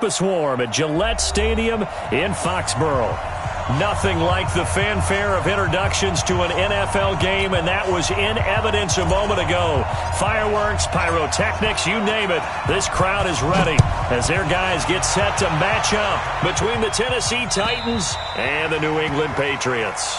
Swarm at Gillette Stadium in Foxborough. Nothing like the fanfare of introductions to an NFL game, and that was in evidence a moment ago. Fireworks, pyrotechnics, you name it. This crowd is ready as their guys get set to match up between the Tennessee Titans and the New England Patriots.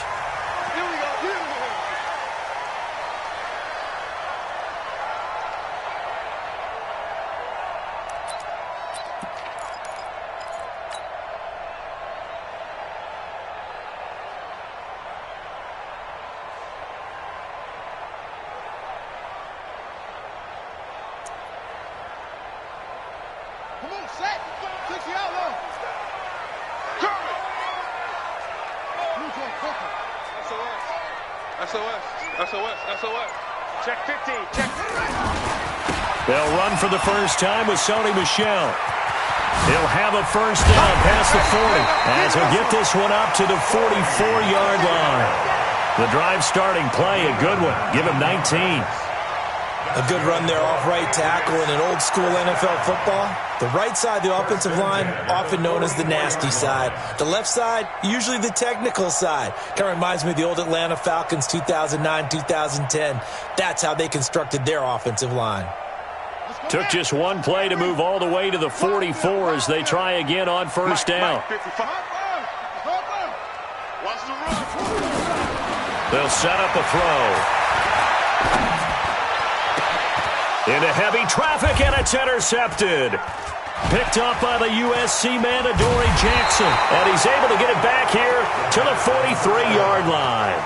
SOS. Check 50. Check. They'll run for the first time with Sony Michel. He'll have a first down past the 40 as he'll get this one up to the 44-yard line. The drive starting play, a good one. Give him 19. A good run there off right tackle in an old-school NFL football. The right side of the offensive line, often known as the nasty side. The left side, usually the technical side. Kind of reminds me of the old Atlanta Falcons 2009-2010. That's how they constructed their offensive line. Took just one play to move all the way to the 44 as they try again on first down. They'll set up a throw. Into heavy traffic, and it's intercepted. Picked up by the USC man, Adoree Jackson. And he's able to get it back here to the 43-yard line.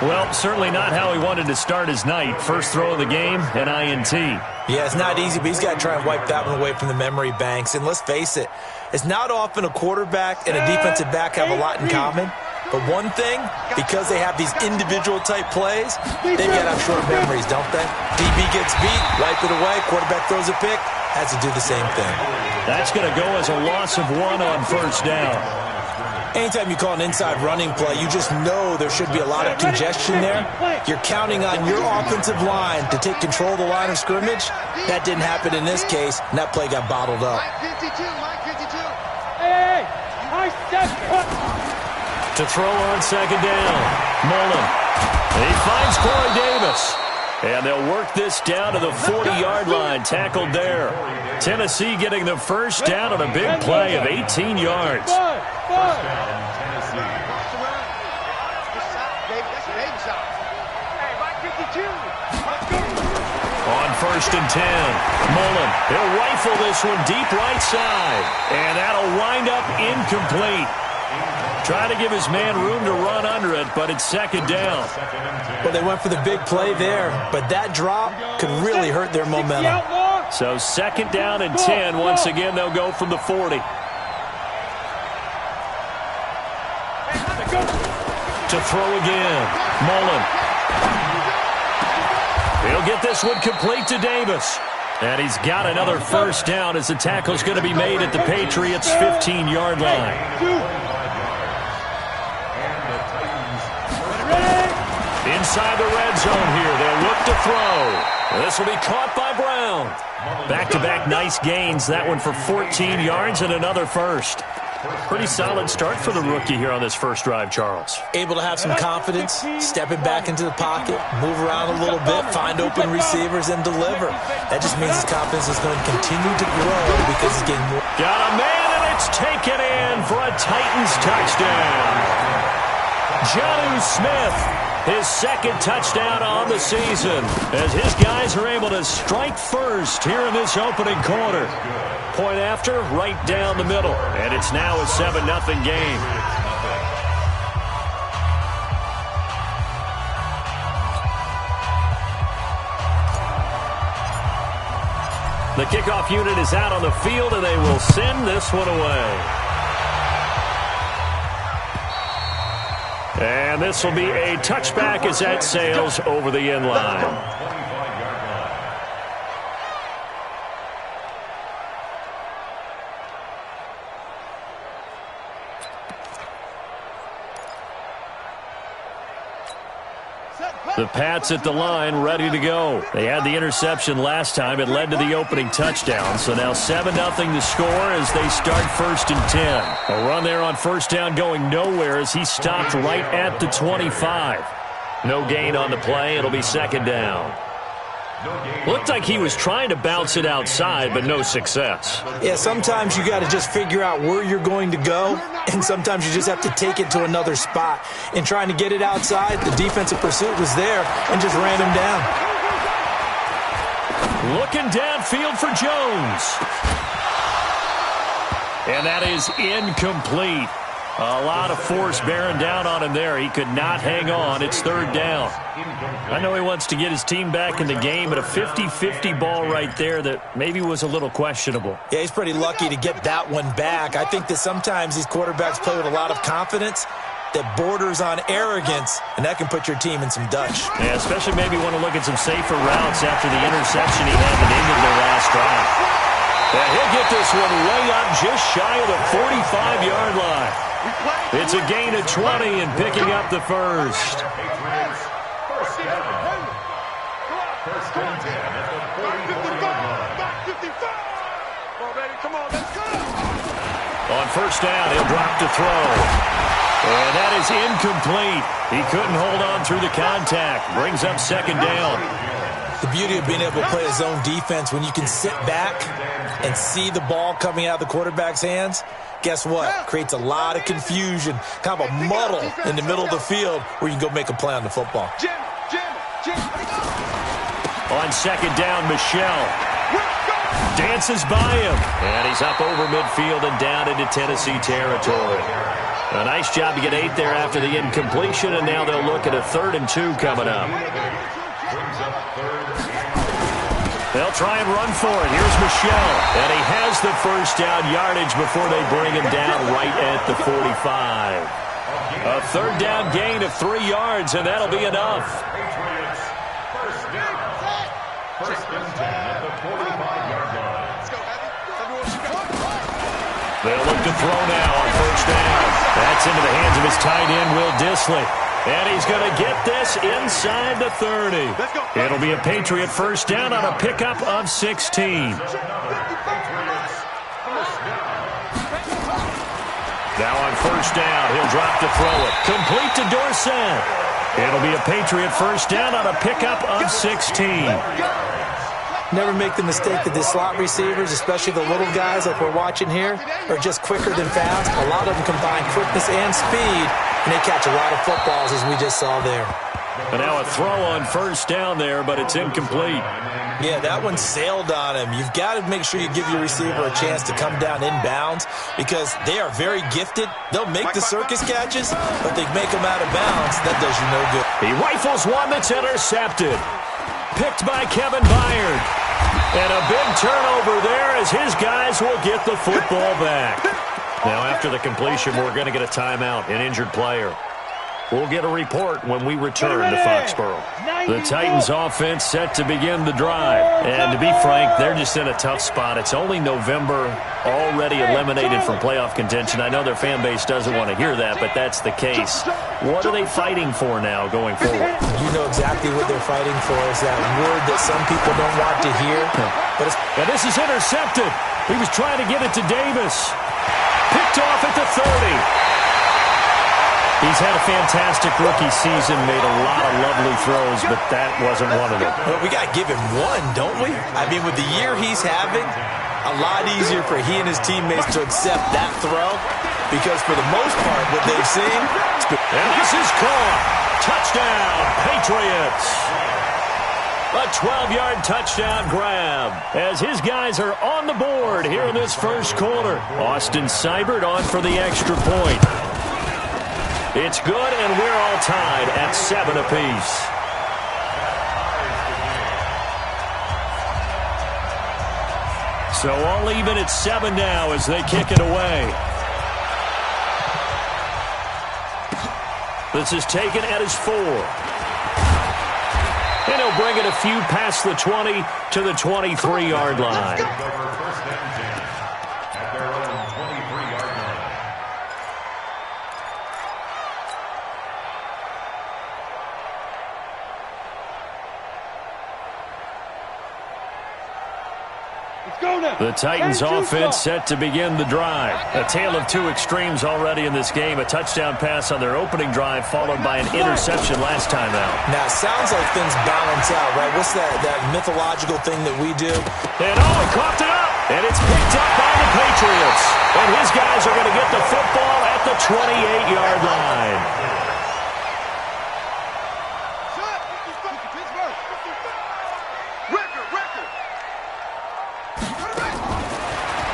Well, certainly not how he wanted to start his night. First throw of the game, an INT. Yeah, it's not easy, but he's got to try and wipe that one away from the memory banks. And let's face it, it's not often a quarterback and a defensive back have a lot in common. But one thing, because they have these individual-type plays, they've got to have short memories, don't they? DB gets beat, wipe it away, quarterback throws a pick, has to do the same thing. That's going to go as a loss of 1 on first down. Anytime you call an inside running play, you just know there should be a lot of congestion there. You're counting on your offensive line to take control of the line of scrimmage. That didn't happen in this case, and that play got bottled up. Hey, nice step. To throw on second down, Mullen. He finds Corey Davis. And they'll work this down to the 40-yard line, tackled there. Tennessee getting the first down on a big play of 18 yards. On first and 10, Mullen. He'll rifle this one deep right side. And that'll wind up incomplete. Trying to give his man room to run under it, but it's second down. Well, they went for the big play there, but that drop could really hurt their momentum. So second down and 10. Once again, they'll go from the 40. To throw again, Mullen. He'll get this one complete to Davis. And he's got another first down as the tackle's going to be made at the Patriots' 15-yard line. Inside the red zone here, they'll look to throw. This will be caught by Brown. Back-to-back nice gains, that one for 14 yards and another first. Pretty solid start for the rookie here on this first drive, Charles. Able to have some confidence, stepping back into the pocket, move around a little bit, find open receivers, and deliver. That just means his confidence is going to continue to grow because he's getting more. Got a man, and it's taken in for a Titans touchdown. Jonnu Smith. His second touchdown on the season as his guys are able to strike first here in this opening quarter. Point after, right down the middle. And it's now a 7-0 game. The kickoff unit is out on the field, and they will send this one away. And this will be a touchback as that sails over the end line. Set. The Pats at the line, ready to go. They had the interception last time. It led to the opening touchdown. So now 7-0 to score as they start 1st and 10. A run there on first down going nowhere as he stopped right at the 25. No gain on the play. It'll be 2nd down. Looked like he was trying to bounce it outside, but no success. Yeah, sometimes you got to just figure out where you're going to go, and sometimes you just have to take it to another spot. In trying to get it outside, the defensive pursuit was there and just ran him down. Looking downfield for Jones. And that is incomplete. A lot of force bearing down on him there. He could not hang on. It's 3rd down. I know he wants to get his team back in the game, but a 50-50 ball right there that maybe was a little questionable. Yeah, he's pretty lucky to get that one back. I think that sometimes these quarterbacks play with a lot of confidence that borders on arrogance, and that can put your team in some Dutch. Yeah, especially maybe want to look at some safer routes after the interception he had at the end of their last drive. And he'll get this one way up just shy of the 45-yard line. It's a gain of 20 and picking up the first. On first down, he'll drop to throw. And that is incomplete. He couldn't hold on through the contact. Brings up 2nd down. The beauty of being able to play his own defense, when you can sit back and see the ball coming out of the quarterback's hands, guess what? Creates a lot of confusion, kind of a muddle in the middle of the field where you can go make a play on the football. On 2nd down, Michelle dances by him. And he's up over midfield and down into Tennessee territory. A nice job to get 8 there after the incompletion, and now they'll look at a 3rd and 2 coming up. They'll try and run for it. Here's Michelle. And he has the first down yardage before they bring him down right at the 45. A 3rd down gain of 3 yards, and that'll be enough. They'll look to throw now on first down. That's into the hands of his tight end, Will Dissly. And he's going to get this inside the 30. It'll be a Patriot first down on a pickup of 16. Now on first down, he'll drop to throw it. Complete to Dorsett. It'll be a Patriot first down on a pickup of 16. Never make the mistake that the slot receivers, especially the little guys like we're watching here, are just quicker than fast. A lot of them combine quickness and speed, and they catch a lot of footballs, as we just saw there. And now a throw on first down there, but it's incomplete. Yeah, that one sailed on him. You've got to make sure you give your receiver a chance to come down inbounds because they are very gifted. They'll make the circus catches, but they make them out of bounds. That does you no good. He rifles one that's intercepted. Picked by Kevin Byard. And a big turnover there as his guys will get the football back. Now after the completion, we're going to get a timeout, an injured player. We'll get a report when we return to Foxborough. The Titans offense set to begin the drive. And to be frank, they're just in a tough spot. It's only November, already eliminated from playoff contention. I know their fan base doesn't want to hear that, but that's the case. What are they fighting for now going forward? You know exactly what they're fighting for. Is that word that some people don't want to hear. But and this is intercepted. He was trying to get it to Davis. Picked off at the 30. He's had a fantastic rookie season, made a lot of lovely throws, but that wasn't one of them. Well, we got to give him one, don't we? I mean, with the year he's having, a lot easier for he and his teammates to accept that throw because for the most part, what they've seen... And this is caught. Touchdown, Patriots. A 12-yard touchdown grab as his guys are on the board here in this first quarter. Austin Seibert on for the extra point. It's good, and we're all tied at 7 apiece. So all even at 7 now as they kick it away. This is taken at his 4. And he'll bring it a few past the 20 to the 23-yard line. The Titans offense set to begin the drive. A tale of two extremes already in this game. A touchdown pass on their opening drive followed by an interception last time out. Now, it sounds like things balance out, right? What's that mythological thing that we do? And he coughed it up. And it's picked up by the Patriots. And his guys are going to get the football at the 28-yard line.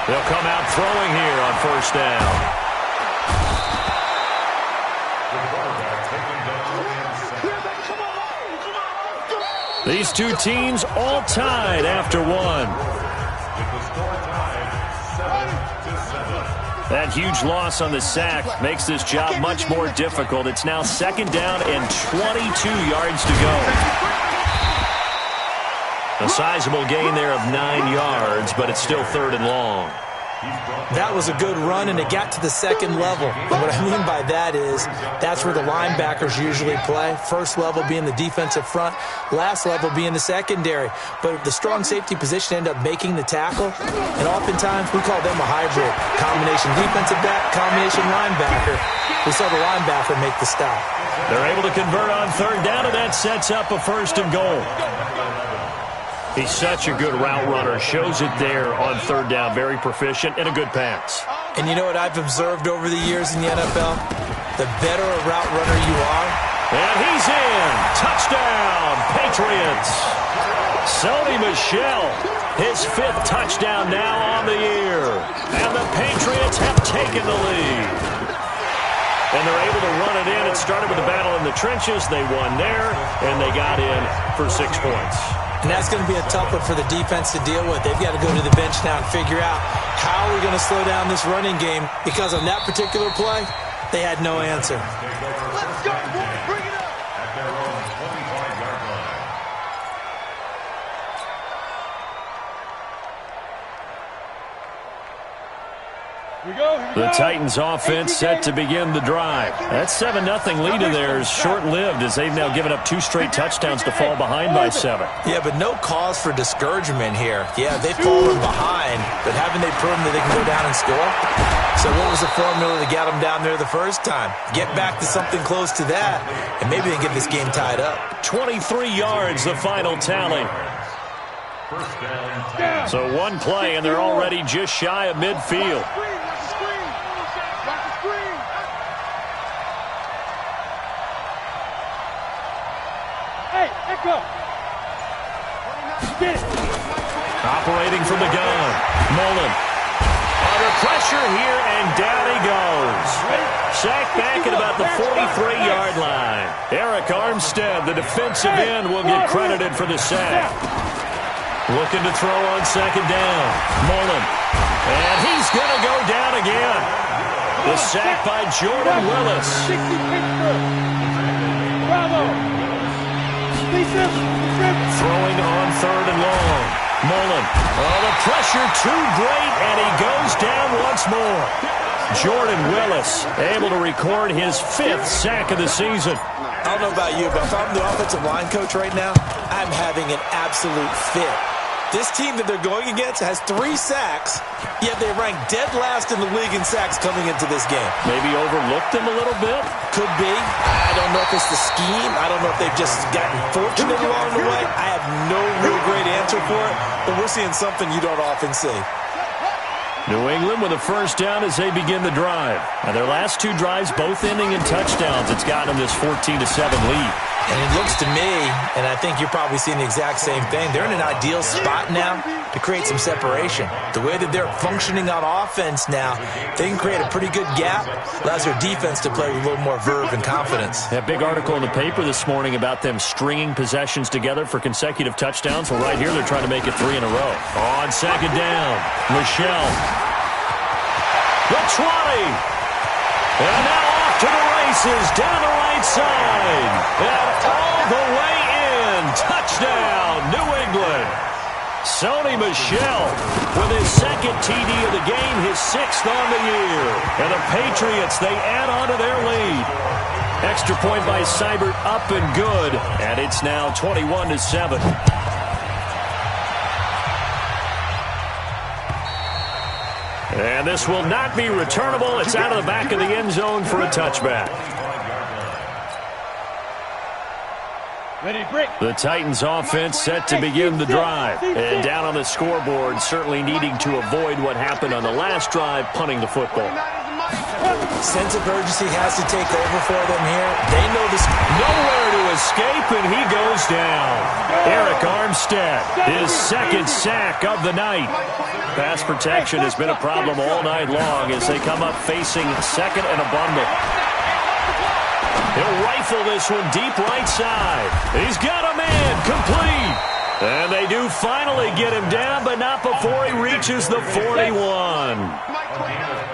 They'll come out throwing here on first down. These two teams all tied after one. That huge loss on the sack makes this job much more difficult. It's now second down and 22 yards to go. A sizable gain there of 9 yards, but it's still third and long. That was a good run, and it got to the second level. And what I mean by that is that's where the linebackers usually play. First level being the defensive front, last level being the secondary. But the strong safety position ended up making the tackle, and oftentimes we call them a hybrid. Combination defensive back, combination linebacker. We saw the linebacker make the stop. They're able to convert on third down, and that sets up a first and goal. He's such a good route runner. Shows it there on third down. Very proficient and a good pass. And you know what I've observed over the years in the NFL? The better a route runner you are. And he's in. Touchdown, Patriots. Sony Michel, his 5th touchdown now on the year. And the Patriots have taken the lead. And they're able to run it in. It started with a battle in the trenches. They won there, and they got in for 6 points. And that's going to be a tough one for the defense to deal with. They've got to go to the bench now and figure out how are we going to slow down this running game, because on that particular play, they had no answer. Let's go, boy. Bring it up. At their own 25-yard line. The Titans offense set to begin the drive. That 7-0 lead of theirs short-lived as they've now given up 2 straight touchdowns to fall behind by 7. Yeah, but no cause for discouragement here. Yeah, they've fallen behind, but haven't they proven that they can go down and score? So what was the formula that got them down there the first time? Get back to something close to that, and maybe they can get this game tied up. 23 yards, the final tally. First down. So one play, and they're already just shy of midfield. Operating from the gun, Mullen. Under pressure here, and down he goes. Sacked back at about the 43-yard line. Eric Armstead, the defensive end, will get credited for the sack. Looking to throw on second down. Mullen. And he's going to go down again. The sack by Jordan Willis. Throwing on third and long. Mullen. Oh, the pressure too great, and he goes down once more. Jordan Willis able to record his 5th sack of the season. I don't know about you, but if I'm the offensive line coach right now, I'm having an absolute fit. This team that they're going against has 3 sacks, yet they rank dead last in the league in sacks coming into this game. Maybe overlooked them a little bit? Could be. I don't know if it's the scheme. I don't know if they've just gotten fortunate along the way. I have no real great answer for it, but we're seeing something you don't often see. New England with a first down as they begin the drive. Now their last 2 drives both ending in touchdowns. It's gotten them this 14-7 lead. And it looks to me, and I think you're probably seeing the exact same thing, they're in an ideal spot now to create some separation. The way that they're functioning on offense now, they can create a pretty good gap. Allows their defense to play with a little more verve and confidence. That big article in the paper this morning about them stringing possessions together for consecutive touchdowns. Well, right here they're trying to make it 3 in a row. On second down, Michel. The 20. And now off to the races down the right side. And all the way in. Touchdown, New England. Sony Michel with his 2nd TD of the game, his 6th on the year. And the Patriots, they add on to their lead. Extra point by Seibert, up and good. And it's now 21-7. And this will not be returnable. It's out of the back of the end zone for a touchback. The Titans offense set to begin the drive. And down on the scoreboard, certainly needing to avoid what happened on the last drive, punting the football. Sense of urgency has to take over for them here. They know this. Nowhere to escape, and he goes down. Eric Armstead, his second sack of the night. Pass protection has been a problem all night long as they come up facing second and a bundle. He'll rifle this one deep right side. He's got a man, complete. And they do finally get him down, but not before he reaches the 41.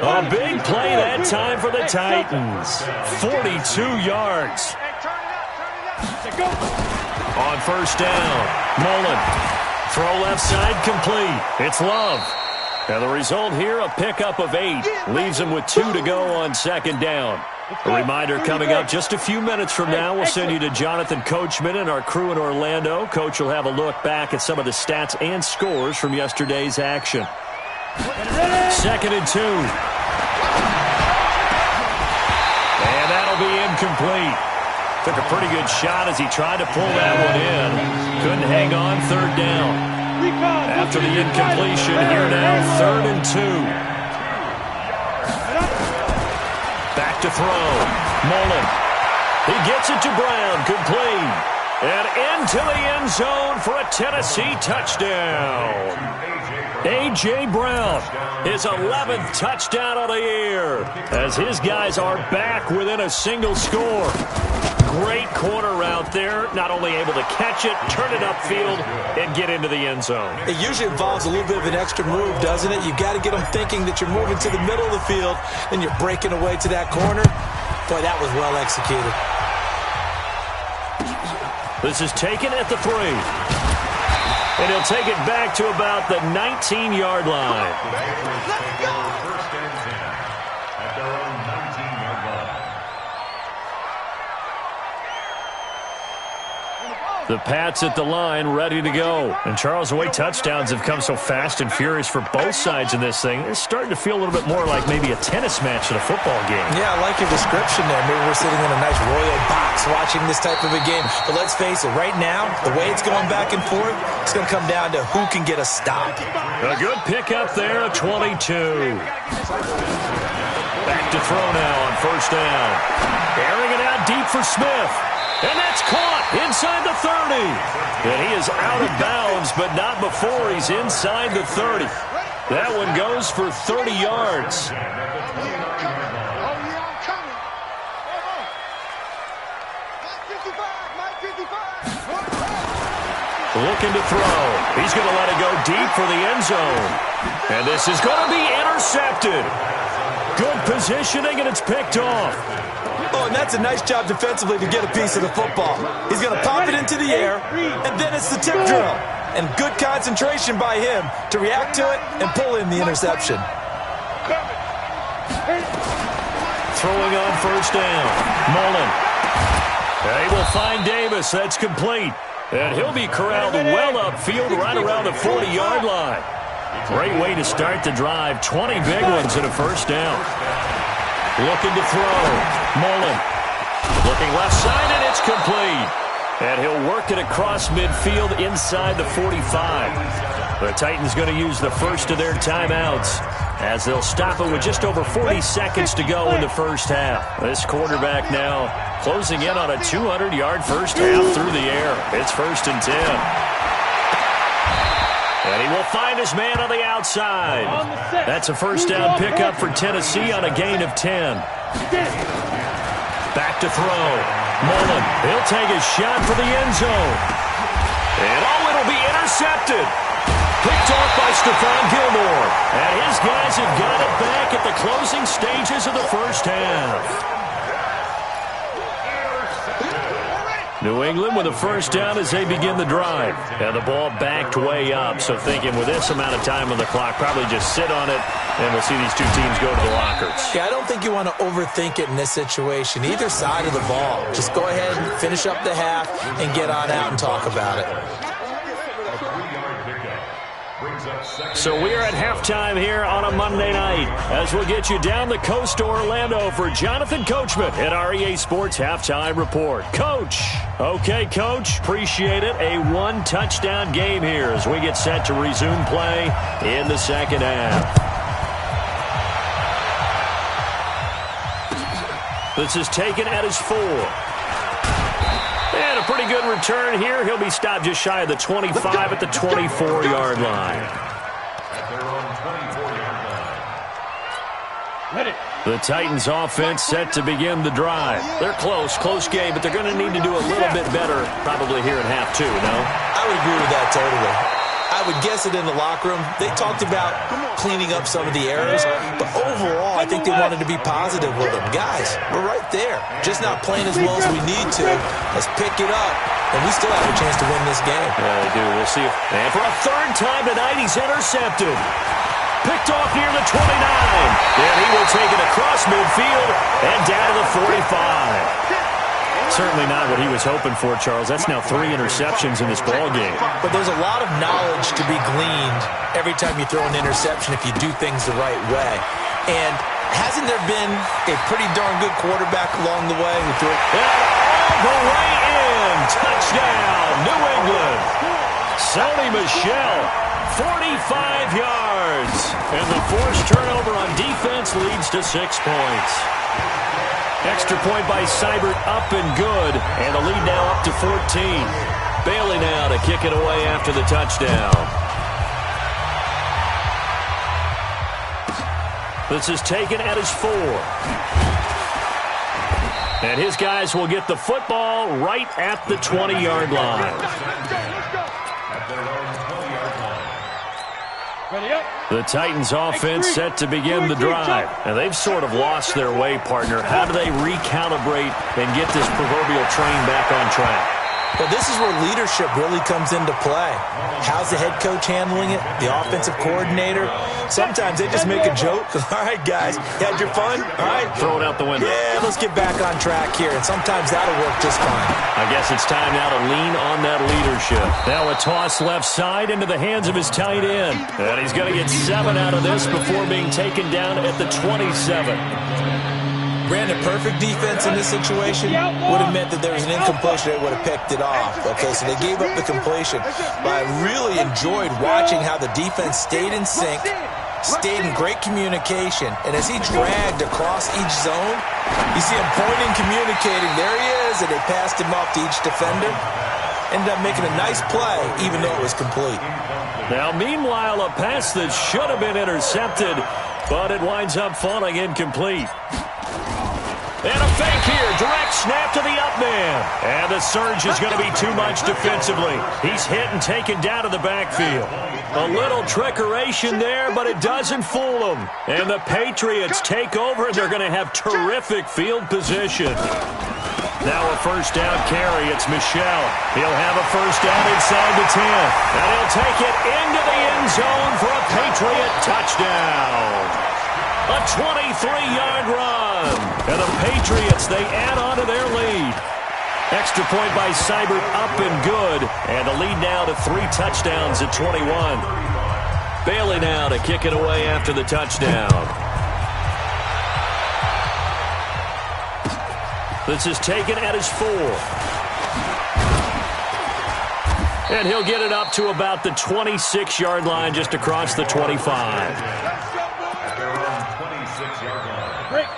A big play that time for the Titans. 42 yards. On first down, Mullen. Throw left side complete. It's Love. And the result here, a pickup of 8. Leaves him with 2 to go on second down. A reminder coming up just a few minutes from now. We'll send you to Jonathan Coachman and our crew in Orlando. Coach will have a look back at some of the stats and scores from yesterday's action. Second and 2. And that'll be incomplete. Took a pretty good shot as he tried to pull that one in. Couldn't hang on, third down. After the incompletion, here now, third and 2. Back to throw. Mullen. He gets it to Brown. Complete. And into the end zone for a Tennessee touchdown. A.J. Brown, his 11th touchdown of the year, as his guys are back within a single score. Great corner route there, not only able to catch it, turn it upfield, and get into the end zone. It usually involves a little bit of an extra move, doesn't it? You've got to get them thinking that you're moving to the middle of the field, and you're breaking away to that corner. Boy, that was well executed. This is taken at the 3. And he'll take it back to about the 19-yard line. Let's go! First and 10 at their own 19-yard line. The Pats at the line, ready to go. And Charles, the way touchdowns have come so fast and furious for both sides in this thing, it's starting to feel a little bit more like maybe a tennis match than a football game. Yeah, I like your description there. Maybe we're sitting in a nice royal box watching this type of a game. But let's face it, right now, the way it's going back and forth, it's going to come down to who can get a stop. A good pickup there, a 22. Back to throw now on first down. Airing it out deep for Smith. And that's caught inside the 30. And he is out of bounds, but not before he's inside the 30. That one goes for 30 yards. Looking to throw. He's going to let it go deep for the end zone. And this is going to be intercepted. Good positioning, and it's picked off. Oh, and that's a nice job defensively to get a piece of the football. He's going to pop it into the air, and then it's the tip drill. And good concentration by him to react to it and pull in the interception. Throwing on first down. Mullen. They will find Davis. That's complete. And he'll be corralled well upfield right around the 40-yard line. Great way to start the drive. 20 big ones in a first down. Looking to throw. Mullen. Looking left side, and it's complete. And he'll work it across midfield inside the 45. The Titans going to use the first of their timeouts as they'll stop it with just over 40 seconds to go in the first half. This quarterback now closing in on a 200-yard first half through the air. It's first and 10. And he will find his man on the outside. That's a first down pickup for Tennessee on a gain of 10. Back to throw. Mullen, he'll take a shot for the end zone. And it'll be intercepted. Picked off by Stephon Gilmore. And his guys have got it back at the closing stages of the first half. New England with a first down as they begin the drive. And the ball backed way up, so thinking with this amount of time on the clock, probably just sit on it, and we'll see these two teams go to the lockers. Yeah, I don't think you want to overthink it in this situation. Either side of the ball. Just go ahead and finish up the half and get on out and talk about it. A 3-yard pickup. So we are at halftime here on a Monday night as we'll get you down the coast to Orlando for Jonathan Coachman at our EA Sports Halftime Report. Coach. Okay, Coach. Appreciate it. A one-touchdown game here as we get set to resume play in the second half. This is taken at his 4. And a pretty good return here. He'll be stopped just shy of the 25 at the 24-yard line. The Titans offense set to begin the drive. They're close game, but they're going to need to do a little bit better probably here in half 2, no? I would agree with that totally. I would guess it in the locker room. They talked about cleaning up some of the errors, but overall, I think they wanted to be positive with them. Guys, we're right there. Just not playing as well as we need to. Let's pick it up, and we still have a chance to win this game. Yeah, they do. We'll see. And for a third time tonight, he's intercepted. Picked off near the 29. And he will take it across midfield and down to the 45. Certainly not what he was hoping for, Charles. That's now 3 interceptions in this ballgame. But there's a lot of knowledge to be gleaned every time you throw an interception if you do things the right way. And hasn't there been a pretty darn good quarterback along the way who threw it? And all the way in. Touchdown, New England. Sony Michel, 45 yards. And the forced turnover on defense leads to 6 points. Extra point by Seibert, up and good. And the lead now up to 14. Bailey now to kick it away after the touchdown. This is taken at his 4. And his guys will get the football right at the 20-yard line. The Titans offense set to begin the drive. And they've sort of lost their way, partner. How do they recalibrate and get this proverbial train back on track? Well, this is where leadership really comes into play. How's the head coach handling it? The offensive coordinator? Sometimes they just make a joke. All right, guys, you had your fun? All right. Throw it out the window. Yeah, let's get back on track here. And sometimes that'll work just fine. I guess it's time now to lean on that leadership. Now a toss left side into the hands of his tight end. And he's going to get 7 out of this before being taken down at the 27. Brandon, perfect defense in this situation would have meant that there was an incompletion. They would have picked it off. Okay, so they gave up the completion. But I really enjoyed watching how the defense stayed in sync, stayed in great communication. And as he dragged across each zone, you see him pointing, communicating. There he is, and they passed him off to each defender. Ended up making a nice play, even though it was complete. Now, meanwhile, a pass that should have been intercepted, but it winds up falling incomplete. And a fake here. Direct snap to the up man. And the surge is going to be too much defensively. He's hit and taken down to the backfield. A little trickeration there, but it doesn't fool them. And the Patriots take over. They're going to have terrific field position. Now a first down carry. It's Michel. He'll have a first down inside the 10. And he'll take it into the end zone for a Patriot touchdown. A 23-yard run. And the Patriots, they add on to their lead. Extra point by Seibert, up and good. And the lead now to 3 touchdowns at 21. Bailey now to kick it away after the touchdown. This is taken at his 4. And he'll get it up to about the 26-yard line just across the 25.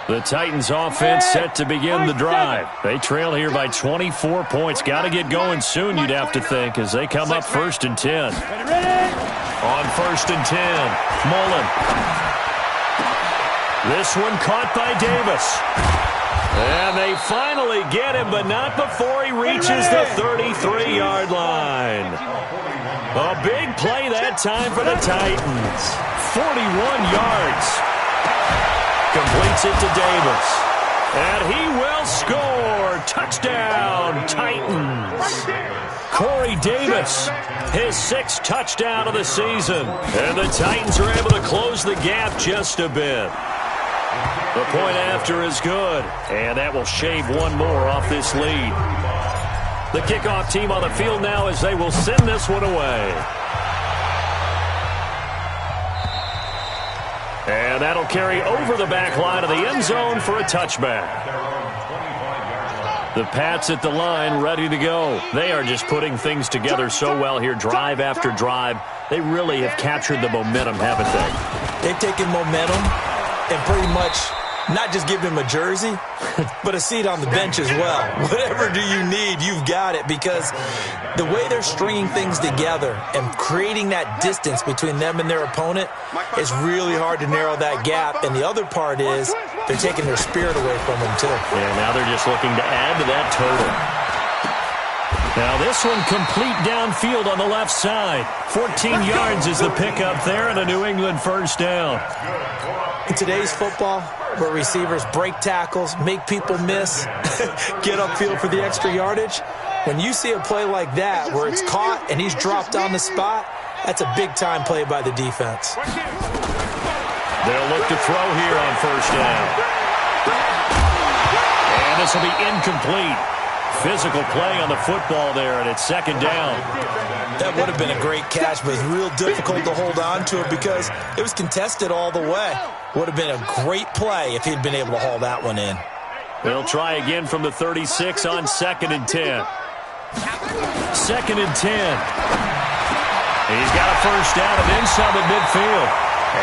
The Titans offense set to begin the drive. They trail here by 24 points. Got to get going soon, you'd have to think, as they come up 1st and 10. On 1st and 10, Mullen. This one caught by Davis. And they finally get him, but not before he reaches the 33-yard line. A big play that time for the Titans. 41 yards. Completes it to Davis. And he will score. Touchdown, Titans. Corey Davis, his 6th touchdown of the season. And the Titans are able to close the gap just a bit. The point after is good. And that will shave one more off this lead. The kickoff team on the field now as they will send this one away. And that'll carry over the back line of the end zone for a touchback. The Pats at the line, ready to go. They are just putting things together so well here, drive after drive. They really have captured the momentum, haven't they? They've taken momentum and pretty much not just give him a jersey, but a seat on the bench as well. Whatever do you need, you've got it, because the way they're stringing things together and creating that distance between them and their opponent is really hard to narrow that gap. And the other part is they're taking their spirit away from them, too. Yeah, now they're just looking to add to that total. Now this one complete downfield on the left side. 14 yards is the pickup there and a New England first down. In today's football, where receivers break tackles, make people miss, get upfield for the extra yardage, when you see a play like that where it's caught and he's dropped on the spot, that's a big-time play by the defense. They'll look to throw here on first down. And this will be incomplete. Physical play on the football there, and it's second down. That would have been a great catch, but it's real difficult to hold on to it because it was contested all the way. Would have been a great play if he'd been able to haul that one in. They'll try again from the 36 on 2nd and 10. 2nd and 10. He's got a first down and inside the midfield.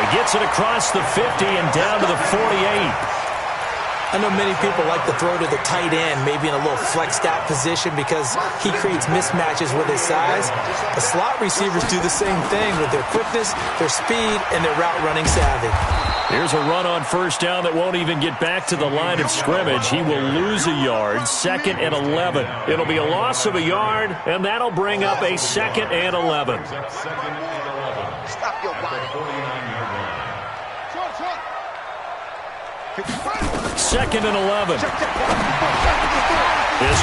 He gets it across the 50 and down to the 48. I know many people like to throw to the tight end, maybe in a little flexed out position because he creates mismatches with his size. The slot receivers do the same thing with their quickness, their speed, and their route running savvy. Here's a run on first down that won't even get back to the line of scrimmage. He will lose a yard, 2nd and 11. It'll be a loss of a yard, and that'll bring up a 2nd and 11. Stop your body. 2nd and 11. Is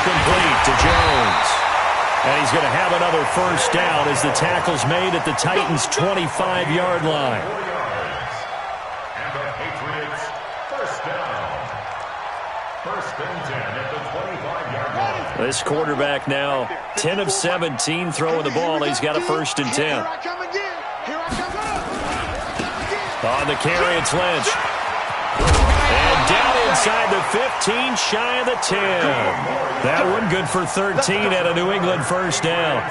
complete to Jones. And he's going to have another first down as the tackle's made at the Titans' 25-yard line. And the Patriots first down. 1st and 10 at the 25-yard line. This quarterback now 10 of 17 throwing the ball. He's got a 1st and 10. Here I come again. Here I come. On the carry, it's Lynch. And down inside the 15, shy of the 10. That one good for 13 at a New England first down.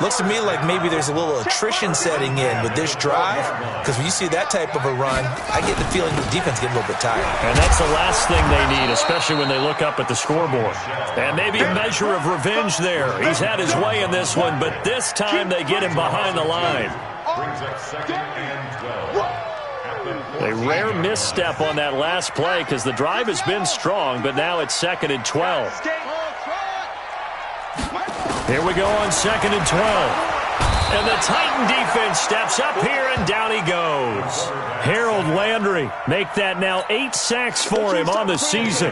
Looks to me like maybe there's a little attrition setting in with this drive, because when you see that type of a run, I get the feeling the defense getting a little bit tired. And that's the last thing they need, especially when they look up at the scoreboard. And maybe a measure of revenge there. He's had his way in this one, but this time they get him behind the line. Brings up 2nd and 12. A rare misstep on that last play because the drive has been strong, but now it's 2nd and 12. Here we go on 2nd and 12. And the Titan defense steps up here, and down he goes. Harold Landry make that now 8 sacks for him on the season.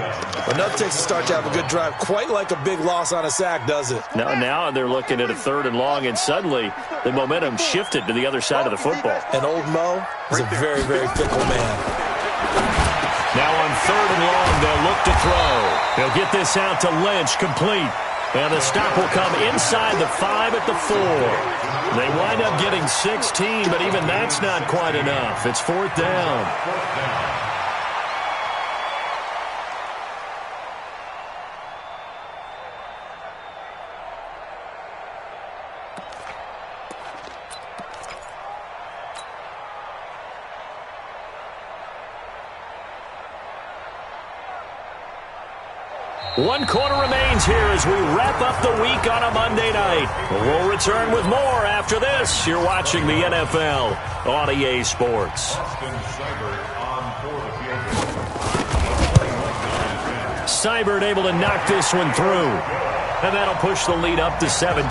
Enough takes to start to have a good drive. Quite like a big loss on a sack, does it? Now they're looking at a 3rd and long, and suddenly the momentum shifted to the other side of the football. And old Mo is a very, very fickle man. Now on 3rd and long, they'll look to throw. They'll get this out to Lynch, complete. And the stop will come inside the 5 at the 4. They wind up getting 16, but even that's not quite enough. It's 4th down. One quarter remains here as we wrap up the week on a Monday night. We'll return with more after this. You're watching the NFL on EA Sports. Seibert able to knock this one through. And that'll push the lead up to 17.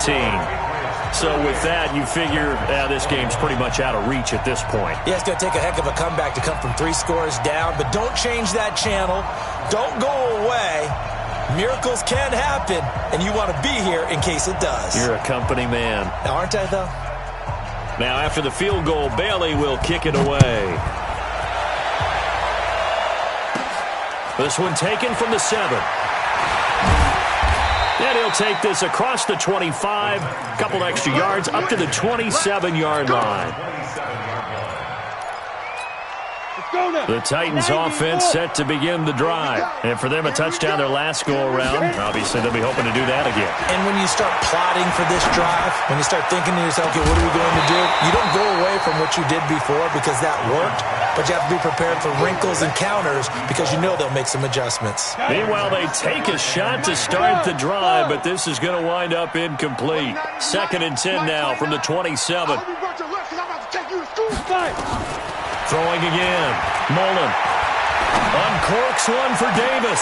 So with that, you figure this game's pretty much out of reach at this point. Yeah, it's going to take a heck of a comeback to come from 3 scores down. But don't change that channel. Don't go away. Miracles can happen, and you want to be here in case it does. You're a company man. Now, aren't I, though? Now, after the field goal, Bailey will kick it away. This one taken from the 7. And he'll take this across the 25, couple extra yards, up to the 27-yard line. The Titans offense set to begin the drive. And for them, a touchdown their last go-around. Obviously, they'll be hoping to do that again. And when you start plotting for this drive, when you start thinking to yourself, okay, what are we going to do? You don't go away from what you did before because that worked, but you have to be prepared for wrinkles and counters because you know they'll make some adjustments. Meanwhile, they take a shot to start the drive, but this is going to wind up incomplete. 2nd and 10 now from the 27. Throwing again. Mullen uncorks one for Davis.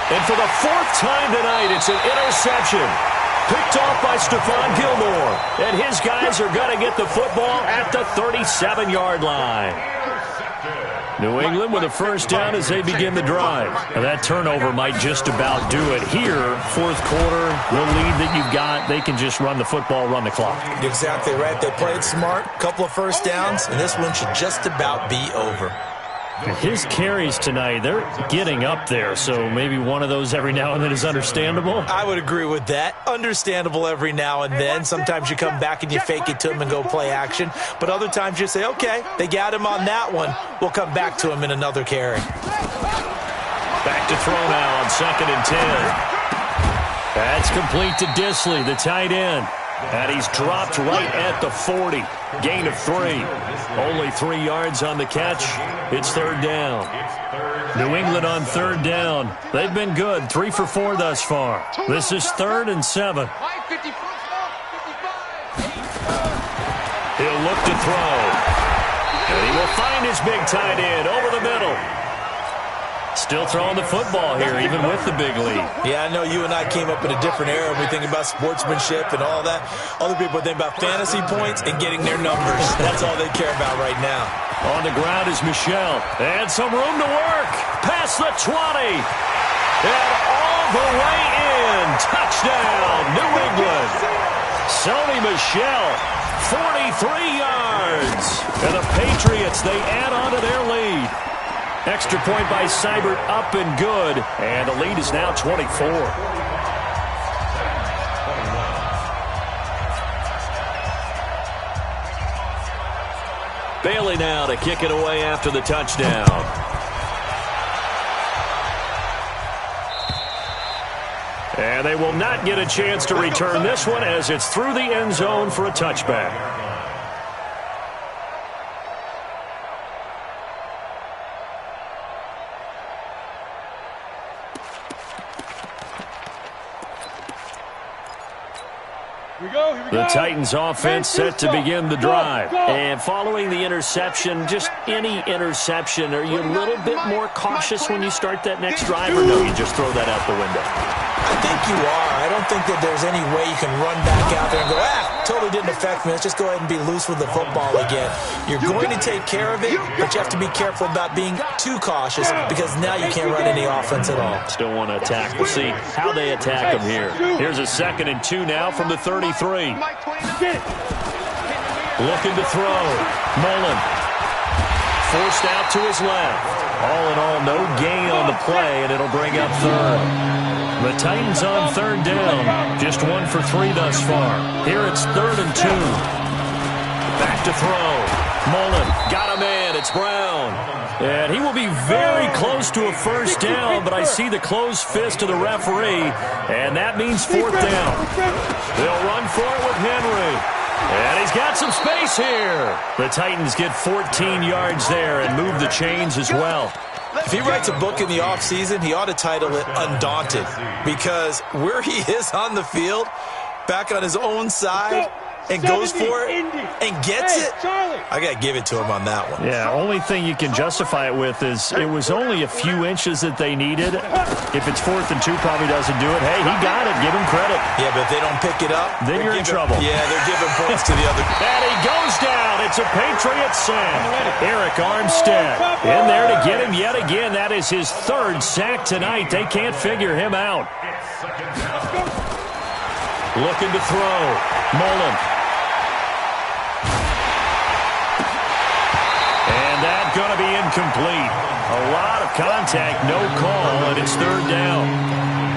And for the 4th time tonight, it's an interception. Picked off by Stephon Gilmore. And his guys are going to get the football at the 37-yard line. New England with a 1st down as they begin the drive. Now that turnover might just about do it here. 4th quarter, the lead that you've got, they can just run the football, run the clock. You're exactly right. They played smart, couple of 1st downs, and this one should just about be over. His carries tonight, they're getting up there, so maybe one of those every now and then is understandable. I would agree with that. Understandable every now and then. Sometimes you come back and you fake it to him and go play action. But other times you say, okay, they got him on that one. We'll come back to him in another carry. Back to throw now on 2nd and 10. That's complete to Disley, the tight end. And he's dropped right at the 40. Gain of 3. Only 3 yards on the catch. It's 3rd down. New England on 3rd down. They've been good. 3 for 4 thus far. This is 3rd and 7. He'll look to throw. And he will find his big tight end over the middle. Still throwing the football here, even with the big lead. Yeah, I know you and I came up in a different era when we think about sportsmanship and all that. Other people think about fantasy points and getting their numbers. That's all they care about right now. On the ground is Michel. And some room to work. Past the 20. And all the way in. Touchdown, New England. Sony Michel, 43 yards. And the Patriots, they add on to their lead. Extra point by Seibert, up and good. And the lead is now 24. Bailey now to kick it away after the touchdown. And they will not get a chance to return this one as it's through the end zone for a touchback. The Titans offense set to begin the drive. And following the interception, just any interception, are you a little bit more cautious when you start that next drive, or no, you just throw that out the window? I think you are. I don't think that there's any way you can run back out there and go, totally didn't affect me. Let's just go ahead and be loose with the football again. You're going to take care of it, but you have to be careful about being too cautious because now you can't run any offense at all. Still want to attack. We'll see how they attack them here. Here's a 2nd and 2 now from the 33. Looking to throw. Mullen. Forced out to his left. All in all, no gain on the play, and it'll bring up 3rd. The Titans on 3rd down. Just 1 for 3 thus far. Here it's 3rd and 2. Back to throw. Mullen got a man. It's Brown. And he will be very close to a 1st down, but I see the closed fist of the referee, and that means 4th down. They'll run for it with Henry. And he's got some space here. The Titans get 14 yards there and move the chains as well. If he writes a book in the offseason, he ought to title it Undaunted, because where he is on the field, back on his own side, and goes for it and gets it, I got to give it to him on that one. Yeah, only thing you can justify it with is it was only a few inches that they needed. If it's 4th and 2, probably doesn't do it. Hey, he got it. Give him credit. Yeah, but if they don't pick it up, then you're in trouble. Yeah, they're giving points to the other. And he goes down. It's a Patriots sack. Eric Armstead in there to get him yet again. That is his 3rd sack tonight. They can't figure him out. Looking to throw. Mullen. And that's going to be incomplete. A lot of contact, no call, and it's 3rd down.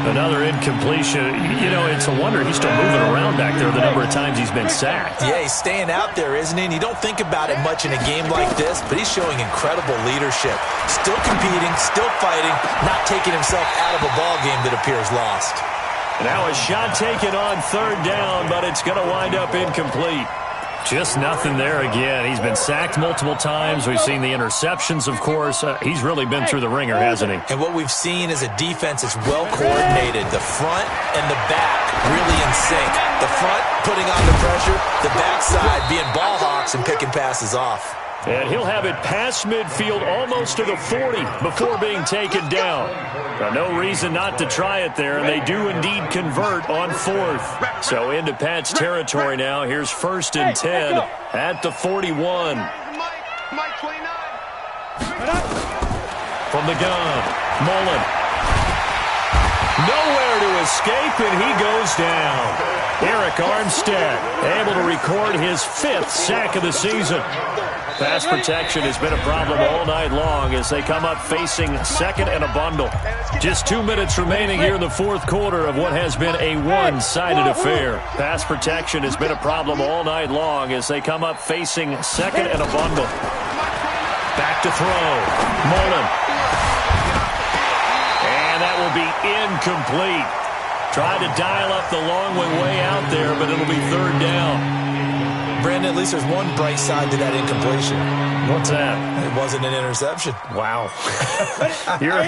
Another incompletion. You know, it's a wonder he's still moving around back there the number of times he's been sacked. Yeah, he's staying out there, isn't he? And you don't think about it much in a game like this, but he's showing incredible leadership. Still competing, still fighting, not taking himself out of a ball game that appears lost. Now a shot taken on third down, but it's going to wind up incomplete. Just nothing there again. He's been sacked multiple times. We've seen the interceptions, of course. He's really been through the ringer, hasn't he? And what we've seen is a defense that's well coordinated. The front and the back really in sync. The front putting on the pressure, the backside being ball hawks and picking passes off. And he'll have it past midfield almost to the 40 before being taken down. Now, no reason not to try it there, and they do indeed convert on fourth. So into Pat's territory now. Here's 1st and 10 at the 41. From the gun, Mullen. Nowhere to escape, and he goes down. Eric Armstead able to record his 5th sack of the season. Pass protection has been a problem all night long as they come up facing 2nd and a bundle. Just 2 minutes remaining here in the 4th quarter of what has been a one-sided affair. Pass protection has been a problem all night long as they come up facing 2nd and a bundle. Back to throw. Mullen. And that will be incomplete. Tried to dial up the long way out there, but it'll be 3rd down. Brandon, at least there's one bright side to that incompletion. What's that? It wasn't an interception. Wow. You're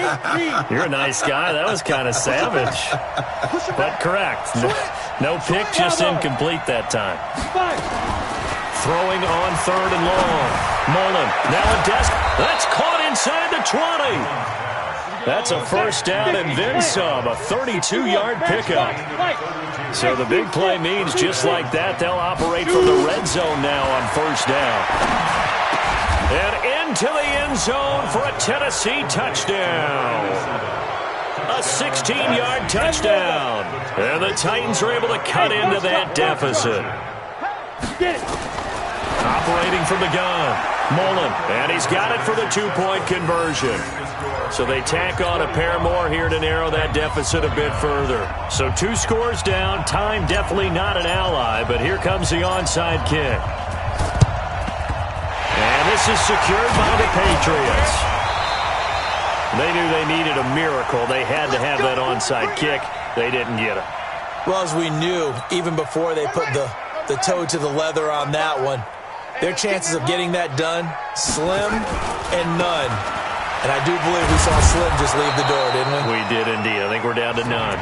a nice guy. That was kind of savage. But correct. No pick, just incomplete that time. Throwing on 3rd and long. Mullen. Now a desk. That's caught inside the 20. That's a 1st down and then some. A 32-yard pickup. So the big play means just like that, they'll operate from the red zone now on 1st down. And into the end zone for a Tennessee touchdown. A 16-yard touchdown. And the Titans are able to cut into that deficit. Operating from the gun, Mullen. And he's got it for the 2-point conversion. So they tack on a pair more here to narrow that deficit a bit further. So 2 scores down. Time definitely not an ally, but here comes the onside kick. And this is secured by the Patriots. They knew they needed a miracle. They had to have that onside kick. They didn't get it. Well, as we knew, even before they put the toe to the leather on that one, their chances of getting that done, slim and none. And I do believe we saw Slim just leave the door, didn't we? We did indeed. I think we're down to none.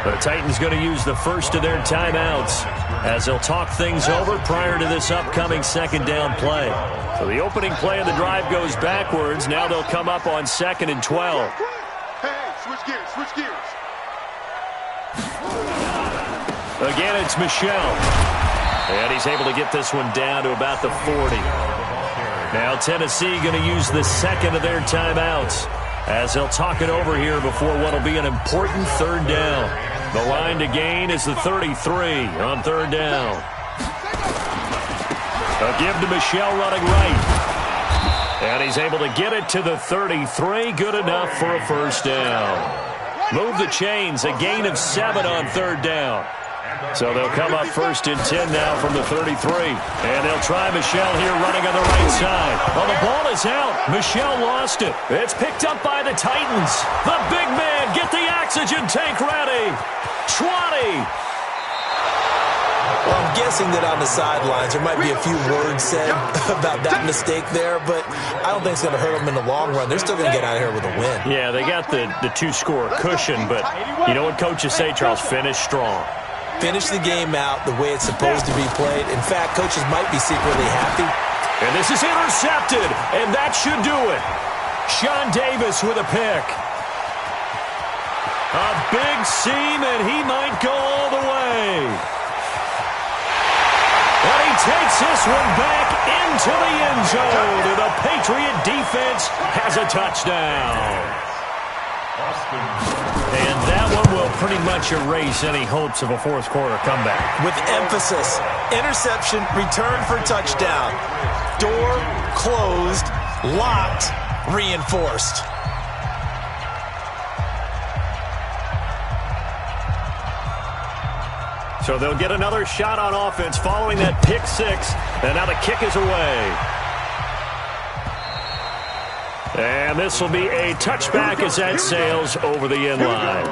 The Titans going to use the first of their timeouts as they'll talk things over prior to this upcoming 2nd down play. So the opening play of the drive goes backwards. Now they'll come up on 2nd and 12. Hey, switch gears. Again, it's Michel. And he's able to get this one down to about the 40. Now Tennessee going to use the 2nd of their timeouts as they'll talk it over here before what will be an important 3rd down. The line to gain is the 33 on 3rd down. A give to Michel running right. And he's able to get it to the 33. Good enough for a 1st down. Move the chains. A gain of 7 on 3rd down. So they'll come up 1st and 10 now from the 33. And they'll try Michel here running on the right side. Well, the ball is out. Michel lost it. It's picked up by the Titans. The big man, get the oxygen tank ready. 20. Well, I'm guessing that on the sidelines there might be a few words said about that mistake there, but I don't think it's going to hurt them in the long run. They're still going to get out of here with a win. Yeah, they got the 2-score cushion, but you know what coaches say, Charles? Finish strong. Finish the game out the way it's supposed to be played. In fact, coaches might be secretly happy. And this is intercepted, and that should do it. Sean Davis with a pick. A big seam, and he might go all the way. And he takes this one back into the end zone, and the Patriot defense has a touchdown. And that one will pretty much erase any hopes of a 4th quarter comeback. With emphasis, interception, return for touchdown. Door closed, locked, reinforced. So they'll get another shot on offense following that pick six. And now the kick is away. And this will be a touchback as that sails over the end line.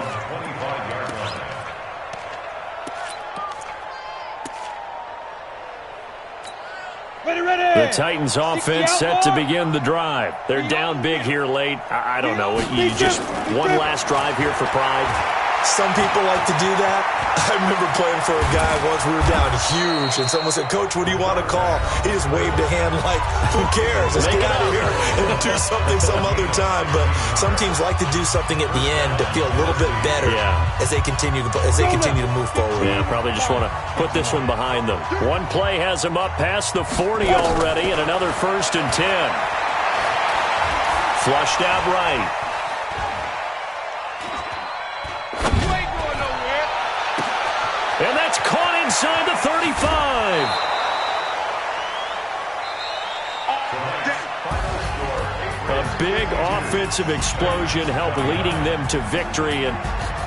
The Titans offense set to begin the drive. They're down big here late. I don't know. You just one last drive here for pride. Some people like to do that. I remember playing for a guy once. We were down huge, and someone said, "Coach, what do you want to call?" He just waved a hand like, "Who cares? Let's get out of here and do something some other time." But some teams like to do something at the end to feel a little bit better as they continue to move forward. Yeah, probably just want to put this one behind them. One play has them up past the 40 already, and another 1st and 10. Flushed out right. And that's caught inside the 35. A big offensive explosion helped leading them to victory. And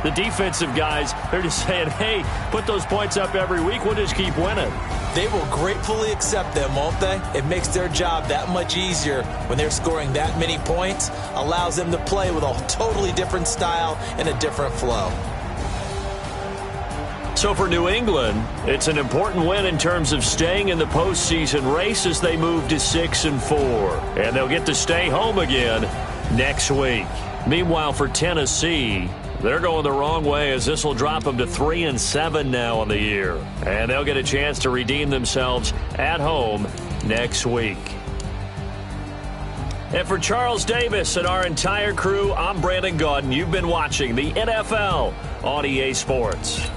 the defensive guys, they're just saying, hey, put those points up every week. We'll just keep winning. They will gratefully accept them, won't they? It makes their job that much easier when they're scoring that many points. Allows them to play with a totally different style and a different flow. So for New England, it's an important win in terms of staying in the postseason race as they move to 6-4. And they'll get to stay home again next week. Meanwhile, for Tennessee, they're going the wrong way as this will drop them to 3-7 now on the year. And they'll get a chance to redeem themselves at home next week. And for Charles Davis and our entire crew, I'm Brandon Gaudin. You've been watching the NFL on EA Sports.